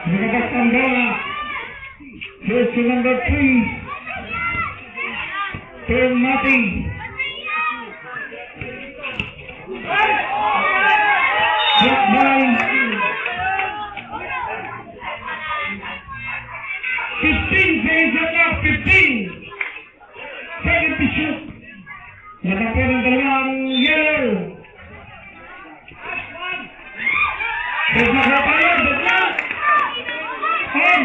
Lumabas ang bola. Jersey number 3. Turn Mati. Hit by 15 seconds on clock. 15 seconds to shoot. Natakpan ng dalawang yellow. Deadlock tayo. Deadlock. On.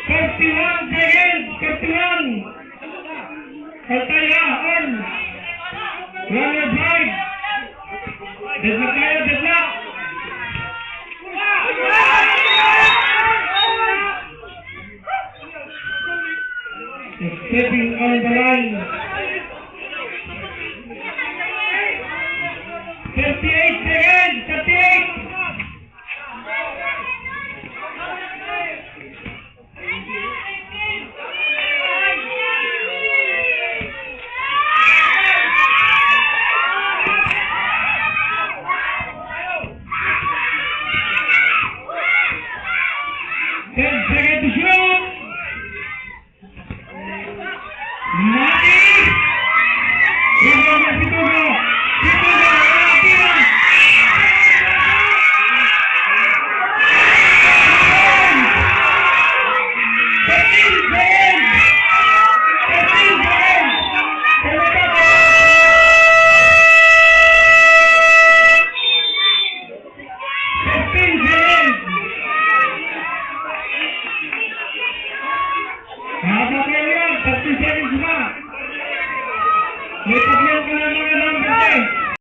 31 seconds. 31. Altaya on. Runner drive. Deadlock tayo. Deadlock. Stepping on the line. 38 seconds. 38. Ten seconds.